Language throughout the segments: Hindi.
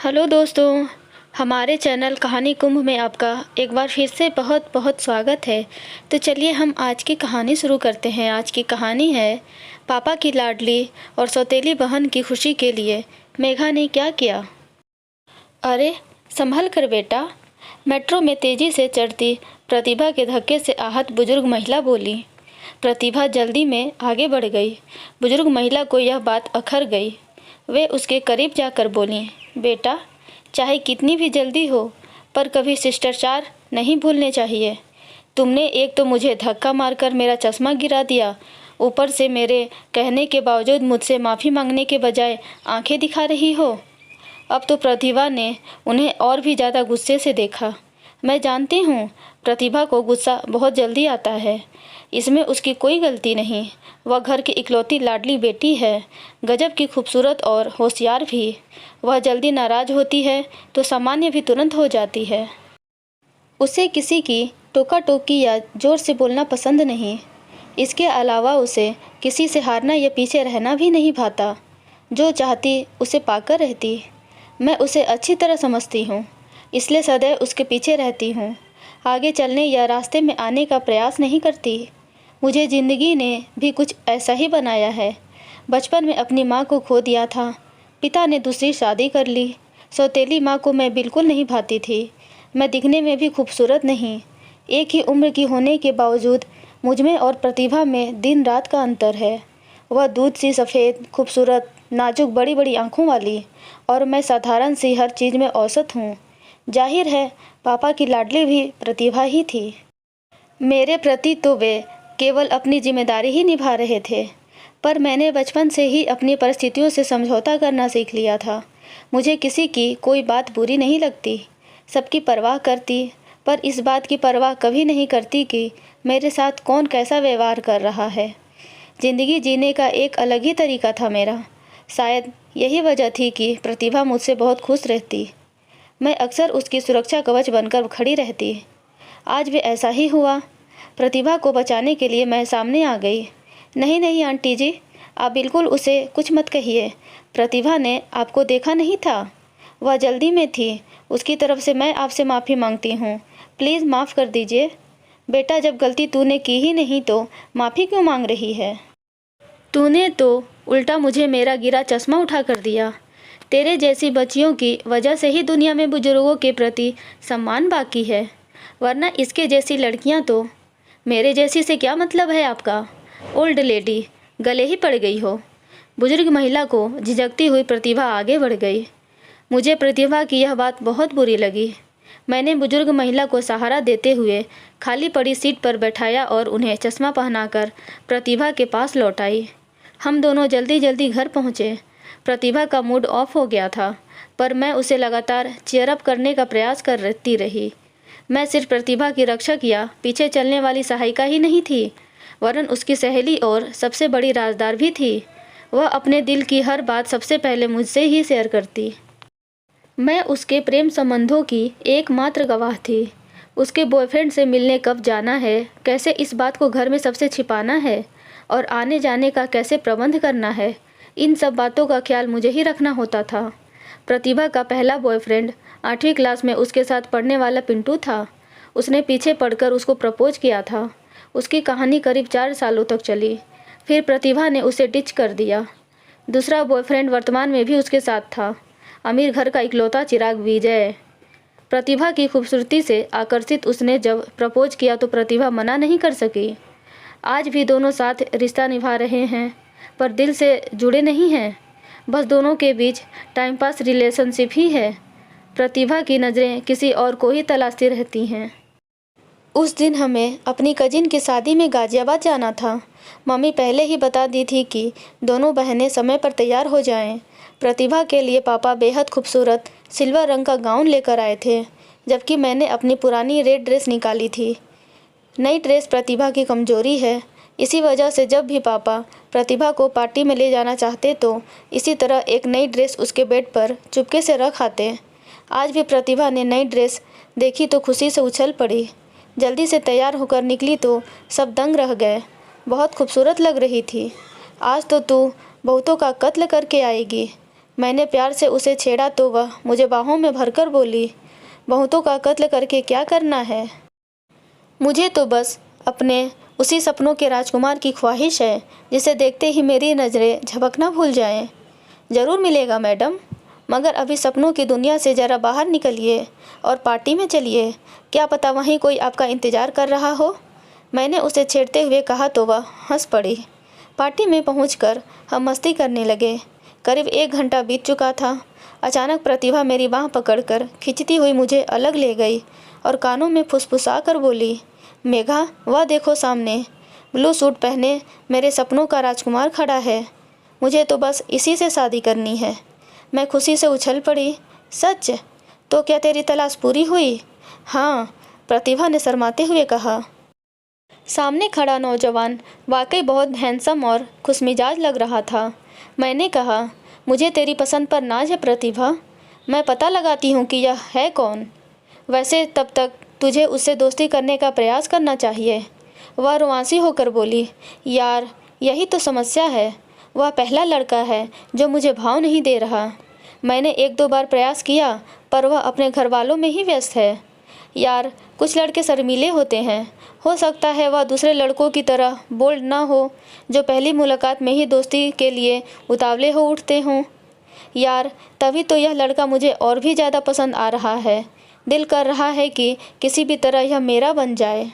हेलो दोस्तों, हमारे चैनल कहानी कुंभ में आपका एक बार फिर से बहुत बहुत स्वागत है। तो चलिए हम आज की कहानी शुरू करते हैं। आज की कहानी है पापा की लाडली और सौतेली बहन की खुशी के लिए मेघा ने क्या किया। अरे संभल कर बेटा, मेट्रो में तेजी से चढ़ती प्रतिभा के धक्के से आहत बुजुर्ग महिला बोली। प्रतिभा जल्दी में आगे बढ़ गई। बुजुर्ग महिला को यह बात अखर गई। वे उसके करीब जाकर बोली, बेटा चाहे कितनी भी जल्दी हो पर कभी शिष्टाचार नहीं भूलने चाहिए। तुमने एक तो मुझे धक्का मारकर मेरा चश्मा गिरा दिया, ऊपर से मेरे कहने के बावजूद मुझसे माफ़ी मांगने के बजाय आंखें दिखा रही हो। अब तो प्रतिभा ने उन्हें और भी ज़्यादा गुस्से से देखा। मैं जानती हूँ प्रतिभा को गुस्सा बहुत जल्दी आता है, इसमें उसकी कोई गलती नहीं। वह घर की इकलौती लाडली बेटी है, गजब की खूबसूरत और होशियार भी। वह जल्दी नाराज़ होती है तो सामान्य भी तुरंत हो जाती है। उसे किसी की टोका टोकी या ज़ोर से बोलना पसंद नहीं। इसके अलावा उसे किसी से हारना या पीछे रहना भी नहीं भाता। जो चाहती उसे पाकर रहती। मैं उसे अच्छी तरह समझती हूँ, इसलिए सदैव उसके पीछे रहती हूँ। आगे चलने या रास्ते में आने का प्रयास नहीं करती। मुझे ज़िंदगी ने भी कुछ ऐसा ही बनाया है। बचपन में अपनी माँ को खो दिया था। पिता ने दूसरी शादी कर ली। सौतेली माँ को मैं बिल्कुल नहीं भाती थी। मैं दिखने में भी खूबसूरत नहीं। एक ही उम्र की होने के बावजूद मुझ में और प्रतिभा में दिन रात का अंतर है। वह दूध सी सफ़ेद, खूबसूरत, नाजुक, बड़ी बड़ी आँखों वाली, और मैं साधारण सी हर चीज़ में औसत हूँ। जाहिर है पापा की लाडली भी प्रतिभा ही थी। मेरे प्रति तो वे केवल अपनी जिम्मेदारी ही निभा रहे थे, पर मैंने बचपन से ही अपनी परिस्थितियों से समझौता करना सीख लिया था। मुझे किसी की कोई बात बुरी नहीं लगती, सबकी परवाह करती, पर इस बात की परवाह कभी नहीं करती कि मेरे साथ कौन कैसा व्यवहार कर रहा है। ज़िंदगी जीने का एक अलग ही तरीका था मेरा। शायद यही वजह थी कि प्रतिभा मुझसे बहुत खुश रहती। मैं अक्सर उसकी सुरक्षा कवच बनकर खड़ी रहती। आज भी ऐसा ही हुआ। प्रतिभा को बचाने के लिए मैं सामने आ गई। नहीं नहीं आंटी जी, आप बिल्कुल उसे कुछ मत कहिए। प्रतिभा ने आपको देखा नहीं था, वह जल्दी में थी। उसकी तरफ से मैं आपसे माफ़ी मांगती हूँ। प्लीज़ माफ़ कर दीजिए। बेटा जब गलती तूने की ही नहीं तो माफ़ी क्यों मांग रही है? तूने तो उल्टा मुझे मेरा गिरा चश्मा उठा कर दिया। तेरे जैसी बच्चियों की वजह से ही दुनिया में बुजुर्गों के प्रति सम्मान बाकी है, वरना इसके जैसी लड़कियां तो। मेरे जैसी से क्या मतलब है आपका? ओल्ड लेडी, गले ही पड़ गई हो। बुजुर्ग महिला को झिझकती हुई प्रतिभा आगे बढ़ गई। मुझे प्रतिभा की यह बात बहुत बुरी लगी। मैंने बुजुर्ग महिला को सहारा देते हुए खाली पड़ी सीट पर बैठाया और उन्हें चश्मा पहनाकर प्रतिभा के पास लौटाई। हम दोनों जल्दी जल्दी घर पहुँचे। प्रतिभा का मूड ऑफ हो गया था, पर मैं उसे लगातार चीयर अप करने का प्रयास करती रही। मैं सिर्फ प्रतिभा की रक्षक या पीछे चलने वाली सहायिका ही नहीं थी, वरन उसकी सहेली और सबसे बड़ी राजदार भी थी। वह अपने दिल की हर बात सबसे पहले मुझसे ही शेयर करती। मैं उसके प्रेम संबंधों की एकमात्र गवाह थी। उसके बॉयफ्रेंड से मिलने कब जाना है, कैसे इस बात को घर में सबसे छिपाना है और आने जाने का कैसे प्रबंध करना है, इन सब बातों का ख्याल मुझे ही रखना होता था। प्रतिभा का पहला बॉयफ्रेंड 8वीं क्लास में उसके साथ पढ़ने वाला पिंटू था। उसने पीछे पड़कर उसको प्रपोज किया था। उसकी कहानी करीब 4 सालों तक चली। फिर प्रतिभा ने उसे डिच कर दिया। दूसरा बॉयफ्रेंड वर्तमान में भी उसके साथ था, अमीर घर का इकलौता चिराग विजय। प्रतिभा की खूबसूरती से आकर्षित उसने जब प्रपोज किया तो प्रतिभा मना नहीं कर सकी। आज भी दोनों साथ रिश्ता निभा रहे हैं, पर दिल से जुड़े नहीं हैं। बस दोनों के बीच टाइम पास रिलेशनशिप ही है। प्रतिभा की नज़रें किसी और को ही तलाशती रहती हैं। उस दिन हमें अपनी कजिन की शादी में गाजियाबाद जाना था। मम्मी पहले ही बता दी थी कि दोनों बहनें समय पर तैयार हो जाएं। प्रतिभा के लिए पापा बेहद खूबसूरत सिल्वर रंग का गाउन लेकर आए थे, जबकि मैंने अपनी पुरानी रेड ड्रेस निकाली थी। नई ड्रेस प्रतिभा की कमजोरी है, इसी वजह से जब भी पापा प्रतिभा को पार्टी में ले जाना चाहते तो इसी तरह एक नई ड्रेस उसके बेड पर चुपके से रख आते। आज भी प्रतिभा ने नई ड्रेस देखी तो खुशी से उछल पड़ी। जल्दी से तैयार होकर निकली तो सब दंग रह गए। बहुत खूबसूरत लग रही थी। आज तो तू बहुतों का कत्ल करके आएगी। मैंने प्यार से उसे छेड़ा तो वह मुझे बाहों में भरकर बोली, बहुतों का कत्ल करके क्या करना है? मुझे तो बस अपने उसी सपनों के राजकुमार की ख्वाहिश है जिसे देखते ही मेरी नज़रें झपकना भूल जाएं। ज़रूर मिलेगा मैडम, मगर अभी सपनों की दुनिया से ज़रा बाहर निकलिए और पार्टी में चलिए, क्या पता वहीं कोई आपका इंतज़ार कर रहा हो। मैंने उसे छेड़ते हुए कहा तो वह हंस पड़ी। पार्टी में पहुंचकर हम मस्ती करने लगे। करीब 1 घंटा बीत चुका था। अचानक प्रतिभा मेरी बाँह पकड़कर खींचती हुई मुझे अलग ले गई और कानों में फुसफुसा कर बोली, मेघा, वह देखो सामने, ब्लू सूट पहने मेरे सपनों का राजकुमार खड़ा है। मुझे तो बस इसी से शादी करनी है। मैं खुशी से उछल पड़ी। सच? तो क्या तेरी तलाश पूरी हुई? हाँ, प्रतिभा ने शर्माते हुए कहा। सामने खड़ा नौजवान वाकई बहुत हैंडसम और खुशमिजाज लग रहा था। मैंने कहा, मुझे तेरी पसंद पर नाज है प्रतिभा। मैं पता लगाती हूँ कि यह है कौन। वैसे तब तक तुझे उससे दोस्ती करने का प्रयास करना चाहिए। वह रुआंसी होकर बोली, यार यही तो समस्या है। वह पहला लड़का है जो मुझे भाव नहीं दे रहा। मैंने 1-2 बार प्रयास किया पर वह अपने घर वालों में ही व्यस्त है। यार कुछ लड़के शर्मीले होते हैं। हो सकता है वह दूसरे लड़कों की तरह बोल्ड ना हो जो पहली मुलाकात में ही दोस्ती के लिए उतावले हो उठते हों। यार तभी तो यह लड़का मुझे और भी ज़्यादा पसंद आ रहा है। दिल कर रहा है कि किसी भी तरह यह मेरा बन जाए।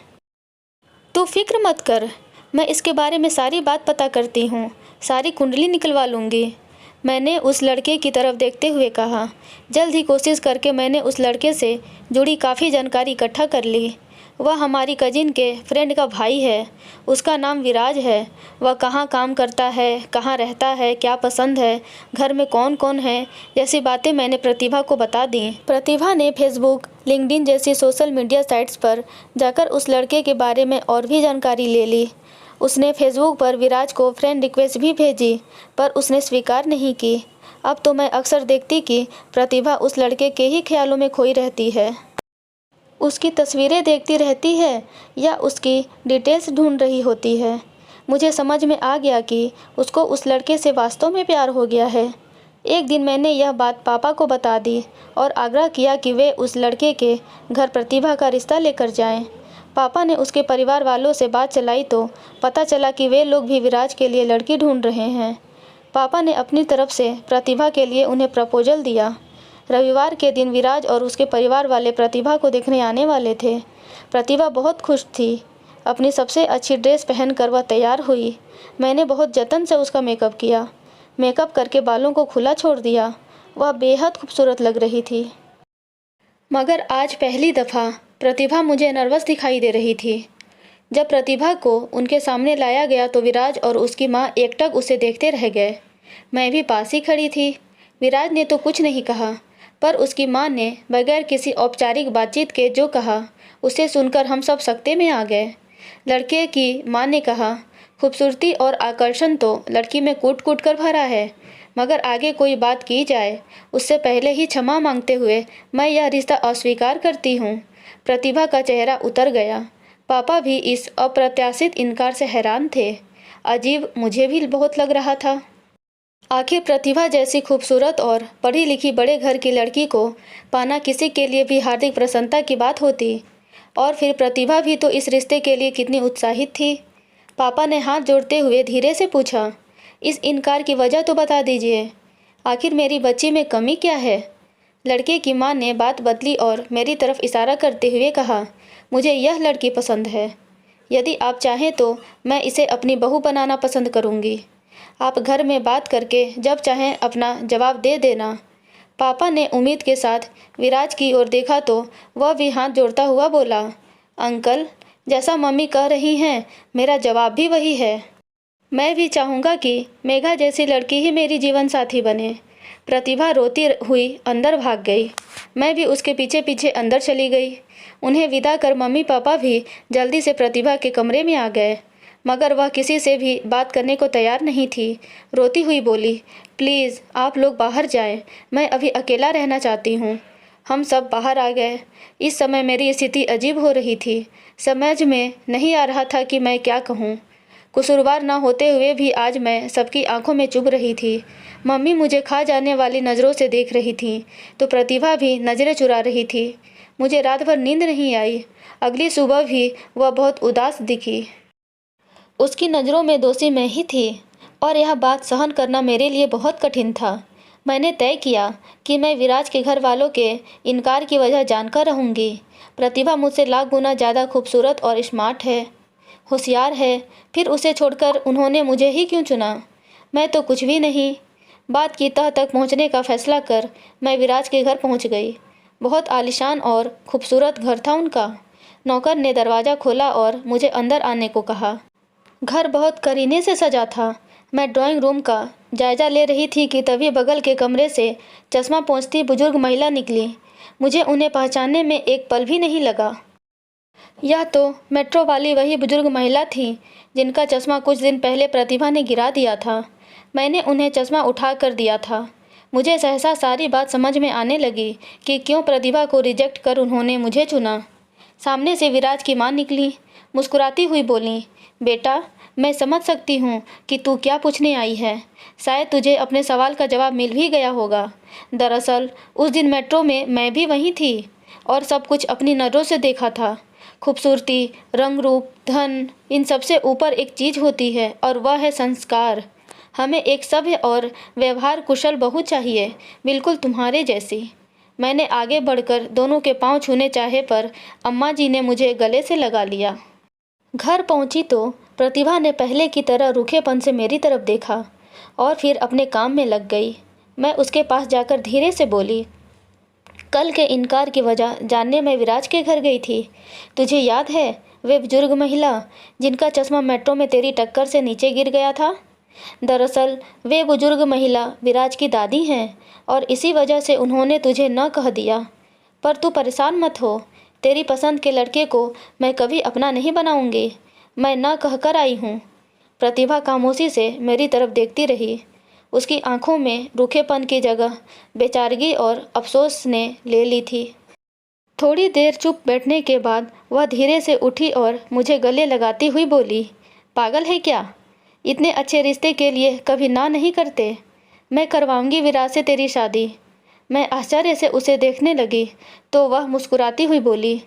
तू फिक्र मत कर, मैं इसके बारे में सारी बात पता करती हूँ, सारी कुंडली निकलवा लूँगी। मैंने उस लड़के की तरफ देखते हुए कहा। जल्द ही कोशिश करके मैंने उस लड़के से जुड़ी काफ़ी जानकारी इकट्ठा कर ली। वह हमारी कजिन के फ्रेंड का भाई है। उसका नाम विराज है। वह कहाँ काम करता है, कहाँ रहता है, क्या पसंद है, घर में कौन कौन है, जैसी बातें मैंने प्रतिभा को बता दी। प्रतिभा ने फेसबुक, लिंक्डइन जैसी सोशल मीडिया साइट्स पर जाकर उस लड़के के बारे में और भी जानकारी ले ली। उसने फेसबुक पर विराज को फ्रेंड रिक्वेस्ट भी भेजी पर उसने स्वीकार नहीं की। अब तो मैं अक्सर देखती कि प्रतिभा उस लड़के के ही ख्यालों में खोई रहती है। उसकी तस्वीरें देखती रहती है या उसकी डिटेल्स ढूंढ रही होती है। मुझे समझ में आ गया कि उसको उस लड़के से वास्तव में प्यार हो गया है। एक दिन मैंने यह बात पापा को बता दी और आग्रह किया कि वे उस लड़के के घर प्रतिभा का रिश्ता लेकर जाएं। पापा ने उसके परिवार वालों से बात चलाई तो पता चला कि वे लोग भी विराज के लिए लड़की ढूंढ रहे हैं। पापा ने अपनी तरफ से प्रतिभा के लिए उन्हें प्रपोजल दिया। रविवार के दिन विराज और उसके परिवार वाले प्रतिभा को देखने आने वाले थे। प्रतिभा बहुत खुश थी। अपनी सबसे अच्छी ड्रेस पहनकर वह तैयार हुई। मैंने बहुत जतन से उसका मेकअप किया। मेकअप करके बालों को खुला छोड़ दिया। वह बेहद खूबसूरत लग रही थी। मगर आज पहली दफ़ा प्रतिभा मुझे नर्वस दिखाई दे रही थी। जब प्रतिभा को उनके सामने लाया गया तो विराज और उसकी माँ एकटक उसे देखते रह गए। मैं भी पास ही खड़ी थी। विराज ने तो कुछ नहीं कहा पर उसकी माँ ने बगैर किसी औपचारिक बातचीत के जो कहा उसे सुनकर हम सब सकते में आ गए। लड़के की माँ ने कहा, खूबसूरती और आकर्षण तो लड़की में कूट कूट कर भरा है, मगर आगे कोई बात की जाए उससे पहले ही क्षमा मांगते हुए मैं यह रिश्ता अस्वीकार करती हूँ। प्रतिभा का चेहरा उतर गया। पापा भी इस अप्रत्याशित इनकार से हैरान थे। अजीब मुझे भी बहुत लग रहा था। आखिर प्रतिभा जैसी खूबसूरत और पढ़ी लिखी बड़े घर की लड़की को पाना किसी के लिए भी हार्दिक प्रसन्नता की बात होती। और फिर प्रतिभा भी तो इस रिश्ते के लिए कितनी उत्साहित थी। पापा ने हाथ जोड़ते हुए धीरे से पूछा, इस इनकार की वजह तो बता दीजिए। आखिर मेरी बच्ची में कमी क्या है? लड़के की माँ ने बात बदली और मेरी तरफ इशारा करते हुए कहा, मुझे यह लड़की पसंद है। यदि आप चाहें तो मैं इसे अपनी बहू बनाना पसंद करूँगी। आप घर में बात करके जब चाहें अपना जवाब दे देना। पापा ने उम्मीद के साथ विराज की ओर देखा तो वह भी हाथ जोड़ता हुआ बोला, अंकल, जैसा मम्मी कह रही हैं मेरा जवाब भी वही है। मैं भी चाहूँगा कि मेघा जैसी लड़की ही मेरी जीवन साथी बने। प्रतिभा रोती हुई अंदर भाग गई। मैं भी उसके पीछे पीछे अंदर चली गई। उन्हें विदा कर मम्मी पापा भी जल्दी से प्रतिभा के कमरे में आ गए, मगर वह किसी से भी बात करने को तैयार नहीं थी। रोती हुई बोली, प्लीज़ आप लोग बाहर जाएं, मैं अभी अकेला रहना चाहती हूँ। हम सब बाहर आ गए। इस समय मेरी स्थिति अजीब हो रही थी। समझ में नहीं आ रहा था कि मैं क्या कहूँ। कसूरवार न होते हुए भी आज मैं सबकी आंखों में चुभ रही थी। मम्मी मुझे खा जाने वाली नज़रों से देख रही थी, तो प्रतिभा भी नज़रें चुरा रही थी। मुझे रात भर नींद नहीं आई। अगली सुबह भी वह बहुत उदास दिखी। उसकी नज़रों में दोषी मैं ही थी और यह बात सहन करना मेरे लिए बहुत कठिन था। मैंने तय किया कि मैं विराज के घर वालों के इनकार की वजह जानकर रहूँगी। प्रतिभा मुझसे लाख गुना ज़्यादा खूबसूरत और स्मार्ट है, होशियार है, फिर उसे छोड़कर उन्होंने मुझे ही क्यों चुना? मैं तो कुछ भी नहीं। बात की तह तक पहुँचने का फैसला कर मैं विराज के घर पहुँच गई। बहुत आलीशान और खूबसूरत घर था उनका। नौकर ने दरवाज़ा खोला और मुझे अंदर आने को कहा। घर बहुत करीने से सजा था। मैं ड्राइंग रूम का जायज़ा ले रही थी कि तभी बगल के कमरे से चश्मा पोंछती बुजुर्ग महिला निकली। मुझे उन्हें पहचानने में एक पल भी नहीं लगा। यह तो मेट्रो वाली वही बुजुर्ग महिला थी जिनका चश्मा कुछ दिन पहले प्रतिभा ने गिरा दिया था। मैंने उन्हें चश्मा उठा कर दिया था। मुझे सहसा सारी बात समझ में आने लगी कि क्यों प्रतिभा को रिजेक्ट कर उन्होंने मुझे चुना। सामने से विराज की माँ निकली। मुस्कुराती हुई बोली, बेटा, मैं समझ सकती हूँ कि तू क्या पूछने आई है। शायद तुझे अपने सवाल का जवाब मिल भी गया होगा। दरअसल उस दिन मेट्रो में मैं भी वहीं थी और सब कुछ अपनी नज़रों से देखा था। खूबसूरती, रंग रूप, धन, इन सबसे ऊपर एक चीज़ होती है और वह है संस्कार। हमें एक सभ्य और व्यवहार कुशल बहू चाहिए, बिल्कुल तुम्हारे जैसी। मैंने आगे बढ़कर दोनों के पांव छूने चाहे पर अम्मा जी ने मुझे गले से लगा लिया। घर पहुंची तो प्रतिभा ने पहले की तरह रूखेपन से मेरी तरफ देखा और फिर अपने काम में लग गई। मैं उसके पास जाकर धीरे से बोली, कल के इनकार की वजह जानने मैं विराज के घर गई थी। तुझे याद है वे बुजुर्ग महिला जिनका चश्मा मेट्रो में तेरी टक्कर से नीचे गिर गया था? दरअसल वे बुजुर्ग महिला विराज की दादी हैं और इसी वजह से उन्होंने तुझे न कह दिया। पर तू परेशान मत हो, तेरी पसंद के लड़के को मैं कभी अपना नहीं बनाऊंगी। मैं न कहकर आई हूँ। प्रतिभा खामोशी से मेरी तरफ देखती रही। उसकी आंखों में रूखेपन की जगह बेचारगी और अफसोस ने ले ली थी। थोड़ी देर चुप बैठने के बाद वह धीरे से उठी और मुझे गले लगाती हुई बोली, पागल है क्या? इतने अच्छे रिश्ते के लिए कभी ना नहीं करते? मैं करवाऊंगी विराज से तेरी शादी। मैं आश्चर्य से उसे देखने लगी तो वह मुस्कुराती हुई बोली,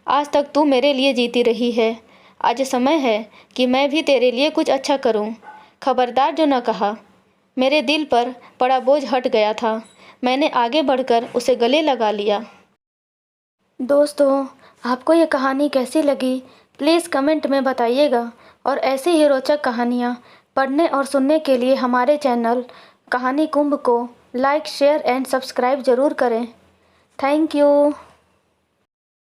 आज तक तू मेरे लिए जीती रही है। आज समय है कि मैं भी तेरे लिए कुछ अच्छा करूं। खबरदार जो न कहा। मेरे दिल पर पड़ा बोझ हट गया था। मैंने आगे बढ़कर उसे गले लगा लिया। दोस्तों, आपको ये कहानी कैसी लगी प्लीज़ कमेंट में बताइएगा और ऐसी ही रोचक कहानियाँ पढ़ने और सुनने के लिए हमारे चैनल कहानी कुंभ को लाइक, शेयर एंड सब्सक्राइब ज़रूर करें। Thank you.